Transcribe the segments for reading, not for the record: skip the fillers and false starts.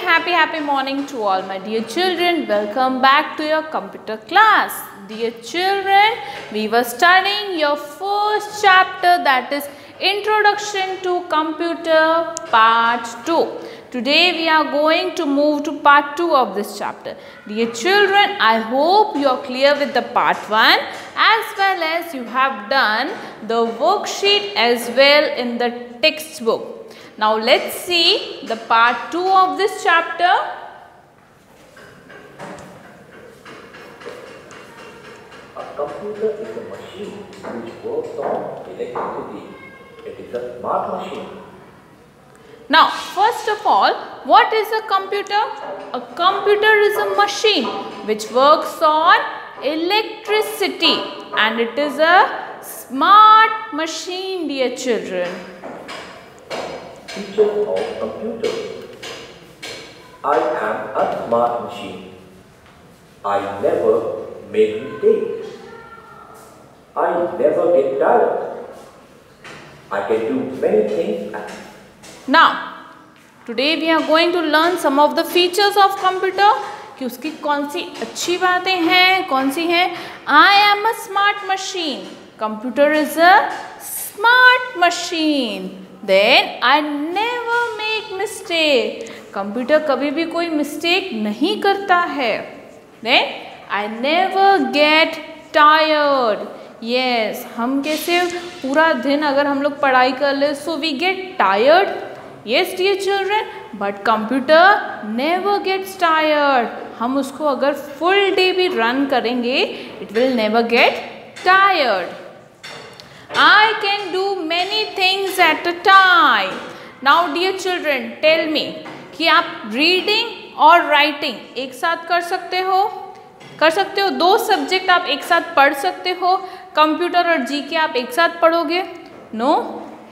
happy morning to all my dear children. Welcome back to your computer class. Dear children, we were studying your first chapter, that is Introduction to Computer Part 2. Today we are going to move to Part 2 of this chapter. Dear children, I hope you are clear with the Part 1 as well as you have done the worksheet as well in the textbook. Now let's see the part 2 of this chapter. A computer is a machine which works on electricity. It is a smart machine. Now first of all, what is a computer? A computer is a machine which works on electricity and it is a smart machine, dear children. Features of computers. I am a smart machine. I never make mistakes. I never get tired. I can do many things. Now, today we are going to learn some of the features of computer. कि उसकी कौन सी अच्छी बातें हैं, कौन सी हैं. I am a smart machine. Computer is a smart machine. Then I never make mistake. Computer कभी भी कोई मिस्टेक नहीं करता है. Then I never get tired. Yes, हम कैसे पूरा दिन अगर हम लोग पढ़ाई कर ले, so we get tired. Yes, dear children, but computer never gets tired. हम उसको अगर full day भी run करेंगे, it will never get tired. I can do many things at a time. Now dear children, tell me कि आप reading और writing एक साथ कर सकते हो? कर सकते हो? दो सब्जेक्ट आप एक साथ पढ़ सकते हो? कंप्यूटर और जीके आप एक साथ पढ़ोगे? नो,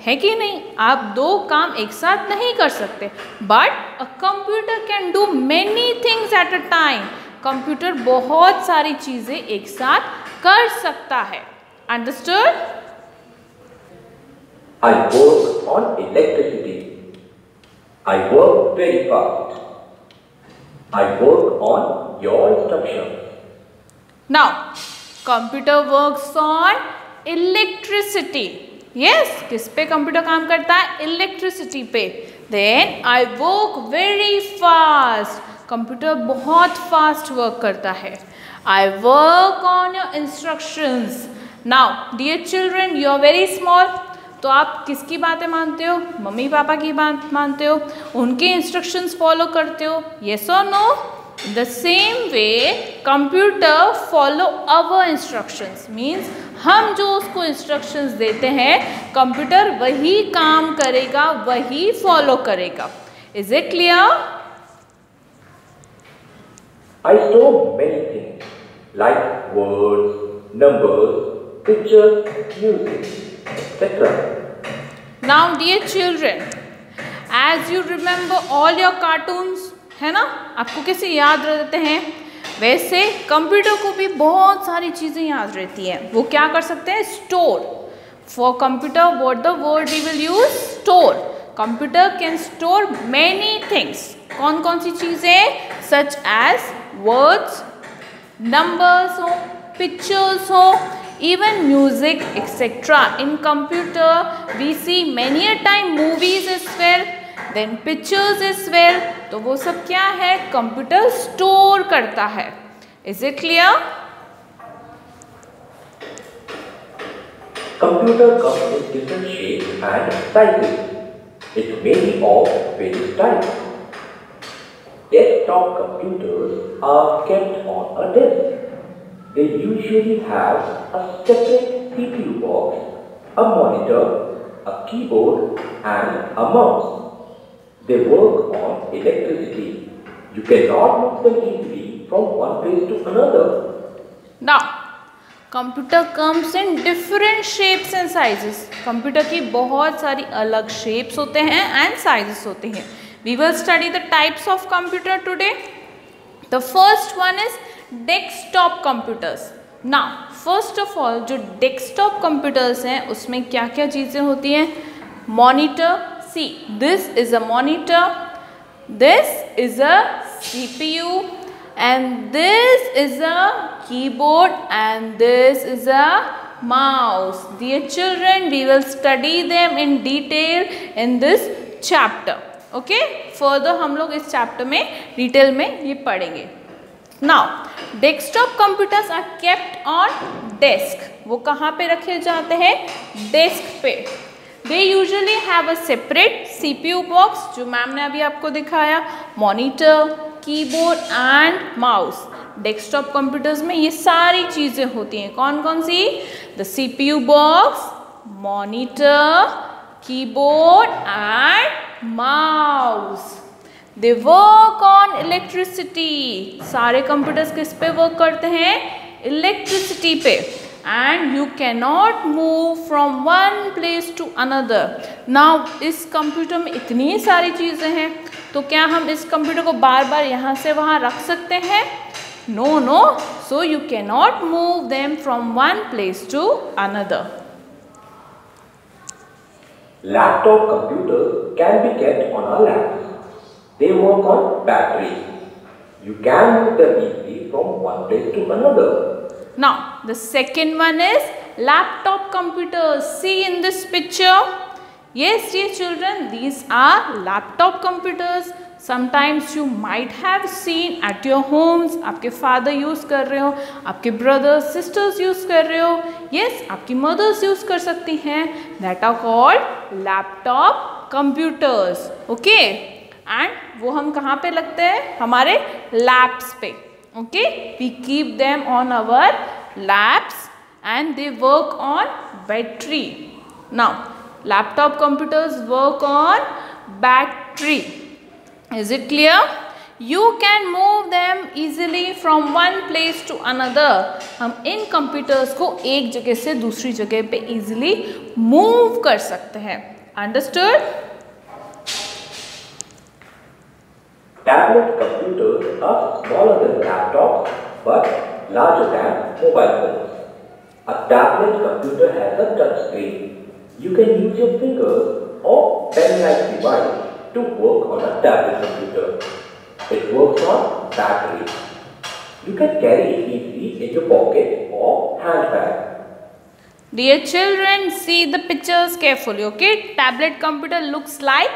है कि नहीं? आप दो काम एक साथ नहीं कर सकते. But a computer can do many things at a time. Computer बहुत सारी चीज़ें एक साथ कर सकता है. Understood? I work on electricity. I work very fast. I work on your instructions. Now, computer works on electricity. Yes, किस पे कंप्यूटर काम करता है? इलेक्ट्रिसिटी पे. Then I work very fast. Computer बहुत फास्ट वर्क करता है. I work on your instructions. Now, dear children, you are very small. तो आप किसकी बातें मानते हो? मम्मी पापा की बात मानते हो? उनके इंस्ट्रक्शंस फॉलो करते हो? येस और no? The same way computer follow our instructions. Means हम जो उसको इंस्ट्रक्शंस देते हैं, कंप्यूटर वही काम करेगा, वही फॉलो करेगा. Is it clear? I store many things like words, numbers, pictures, music, etc. Now dear children, as you remember all your cartoons, है ना? आपको कैसे याद रहते हैं? वैसे कंप्यूटर को भी बहुत सारी चीज़ें याद रहती हैं. वो क्या कर सकते हैं? Store. For computer what the word we will use? Store. Computer can store many things. कौन कौन सी चीज़ें? सच एज वर्ड्स, नंबर्स हो, पिक्चर्स हो, even music, etc. In computer we see many a time movies as well, then pictures as well. तो वो सब क्या है? कंप्यूटर स्टोर करता है. Is it clear? Computer comes in different shapes and sizes. It may be of various types. Desktop computers are kept on a desk. They usually have a separate CPU box, a monitor, a keyboard and a mouse. They work on electricity. You cannot move them easily from one place to another. Now, computer comes in different shapes and sizes. Computer की बहुत सारी अलग shapes होते हैं and sizes होते हैं. We will study the types of computer today. The first one is desktop computers. ना first of all जो डेस्कटॉप कंप्यूटर्स हैं उसमें क्या क्या चीज़ें होती हैं? Monitor. See, this is a monitor. This is a CPU and this is a keyboard and this is a mouse. Dear children, we will study them in detail in this chapter. Okay? Further हम लोग इस chapter में detail में ये पढ़ेंगे. Now, desktop computers are kept on desk. वो कहाँ पे रखे जाते हैं? Desk पे. They usually have a separate CPU box, जो मैम ने अभी आपको दिखाया, monitor, keyboard and mouse. Desktop computers में ये सारी चीज़ें होती हैं. कौन कौन सी? The CPU box, monitor, keyboard and mouse. They work on electricity. सारे कंप्यूटर्स किस पे वर्क करते हैं? इलेक्ट्रिसिटी पे. And you cannot move from one place to another. Now इस कंप्यूटर में इतनी सारी चीज़ें हैं, तो क्या हम इस कंप्यूटर को बार बार यहाँ से वहाँ रख सकते हैं? No, no. So you cannot move them from one place to another. Laptop computers can be kept on our laps. They work on batteries. You can move them easily from one place to another. Now, the second one is laptop computers. See in this picture. Yes, dear children, these are laptop computers. Sometimes you might have seen at your homes. आपके father use कर रहे हो, आपके brothers, sisters use कर रहे हो. Yes, आपकी mothers use कर सकती हैं. That are called laptop computers. Okay? And वो हम कहाँ पे लगते हैं? हमारे laps पे. Okay? We keep them on our laps and they work on battery. Now, laptop computers work on battery. Is it clear? You can move them easily from one place to another. हम in computers को एक जगह से दूसरी जगह पे easily move कर सकते हैं. Understood? Tablet computers are smaller than laptops but larger than mobile phones. A tablet computer has a touch screen. You can use your fingers or pen-like device to work on a tablet computer. It works on battery. You can carry it easily in your pocket or handbag. Dear children, see the pictures carefully. Okay, tablet computer looks like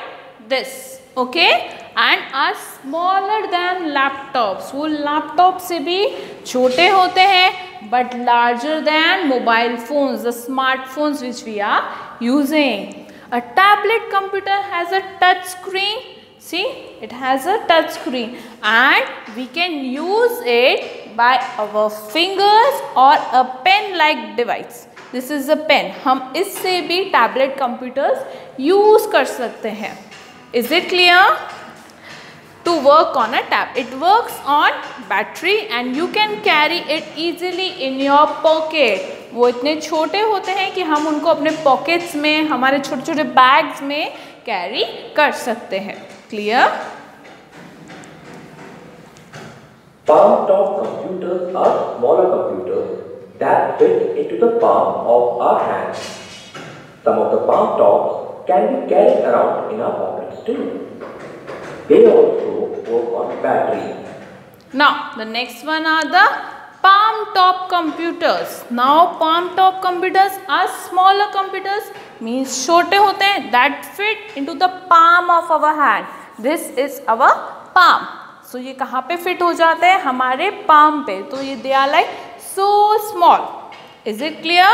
this. Okay, and are smaller than laptops. वो laptop से भी छोटे होते हैं, but larger than mobile phones, the smartphones which we are using. A tablet computer has a touch screen. See, it has a touch screen and we can use it by our fingers or a pen-like device. This is a pen. हम इससे भी tablet computers use कर सकते हैं. Is it clear? To work on a tab, it works on battery and you can carry it easily in your pocket. वो इतने छोटे होते हैं कि हम उनको अपने पॉकेट्स में, हमारे छोटे छोटे बैग्स में कैरी कर सकते हैं. Clear? Palm top computers are smaller computers that fit into the palm of our hands. Some of the palm tops can be carried around in our pockets too. They also work on batteries. Now, the next one are the palm top computers. Now, palm top computers are smaller computers, means छोटे होते हैं, that fit into the palm of our hand. This is our palm. So, ये कहाँ पे fit हो जाते हैं? हमारे palm पे. तो ये they are like so small. Is it clear?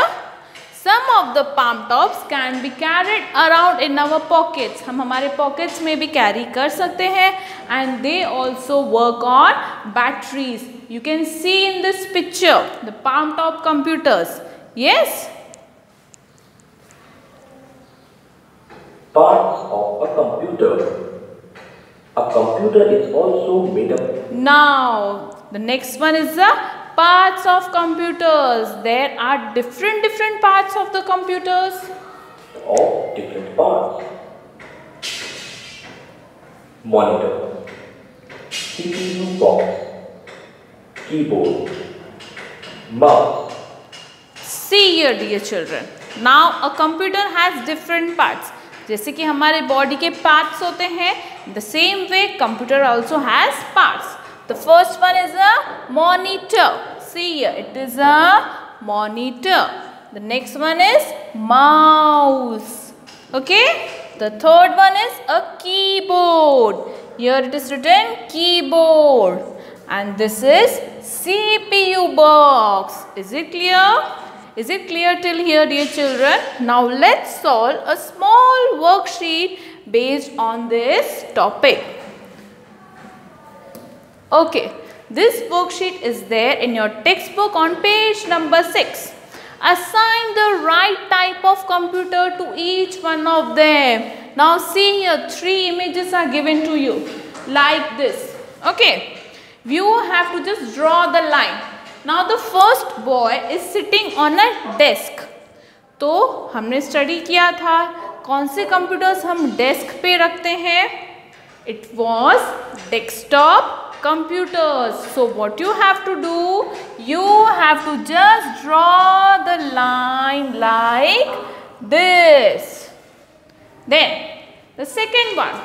Some of the palm tops can be carried around in our pockets. हम हमारे pockets में भी carry कर सकते हैं. And they also work on batteries. You can see in this picture the palm top computers. Yes? Parts of a computer. A computer is also made up. Now, the next one is the parts of computers. There are different parts of the computers. Of different parts. Monitor, CPU box, keyboard, mouse. See here, dear children. Now, a computer has different parts. जैसे कि हमारे body के parts होते हैं, The same way computer also has parts. The first one is a monitor. See here, it is a monitor. The next one is mouse. Okay. The third one is a keyboard. Here it is written keyboard. And this is CPU box. Is it clear? Is it clear till here, dear children? Now let's solve a small worksheet based on this topic. Okay, this worksheet is there in your textbook on page number 6. Assign the right type of computer to each one of them. Now see here, 3 images are given to you like this. Okay, you have to just draw the line. Now the first boy is sitting on a desk. तो हमने study किया था कौन से computers हम desk पे रखते हैं. It was desktop computers. So what you have to do, you have to just draw the line like this. Then the second one,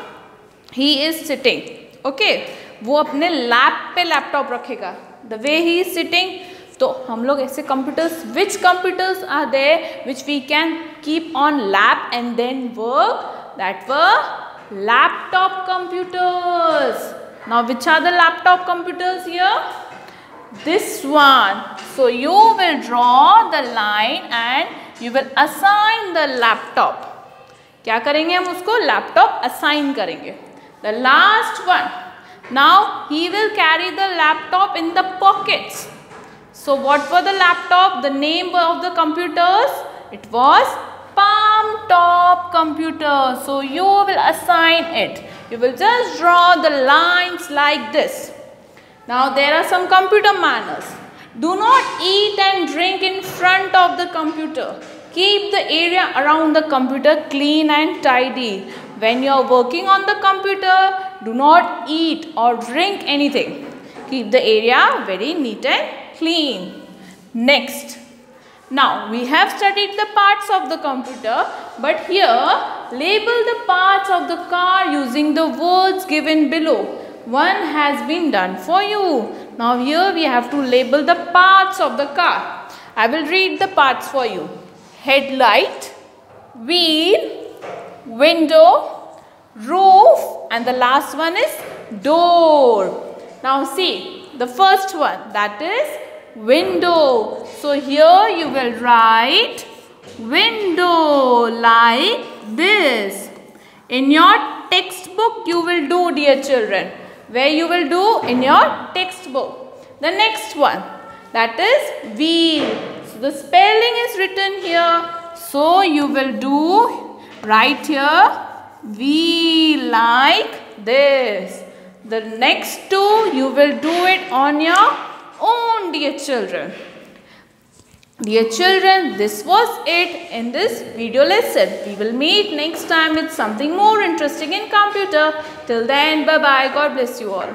he is sitting. Okay, वो अपने लैप पे लैपटॉप रखेगा. The way he is sitting, तो हम लोग ऐसे computers, which computers are there which we can keep on lap and then work? That were laptop computers. Now which are the laptop computers here? This one. So you will draw the line and you will assign the laptop. क्या करेंगे हम उसको? Laptop assign करेंगे. The last one. Now he will carry the laptop in the pockets. So what were the laptop? The name of the computers? It was Palm Top computer. So you will assign it. You will just draw the lines like this. Now there are some computer manners. Do not eat and drink in front of the computer. Keep the area around the computer clean and tidy. When you are working on the computer, do not eat or drink anything. Keep the area very neat and clean. Next. Now we have studied the parts of the computer, but here label the parts of the car using the words given below. One has been done for you. Now here we have to label the parts of the car. I will read the parts for you. Headlight, wheel, window, roof, and the last one is door. Now see the first one, that is window. So here you will write window like this. In your textbook you will do, dear children. Where you will do? In your textbook. The next one, that is wheel. So the spelling is written here. So you will do right here wheel like this. The next two you will do it on your own, dear children. Dear children, this was it in this video lesson. We will meet next time with something more interesting in computer. Till then, bye-bye. God bless you all.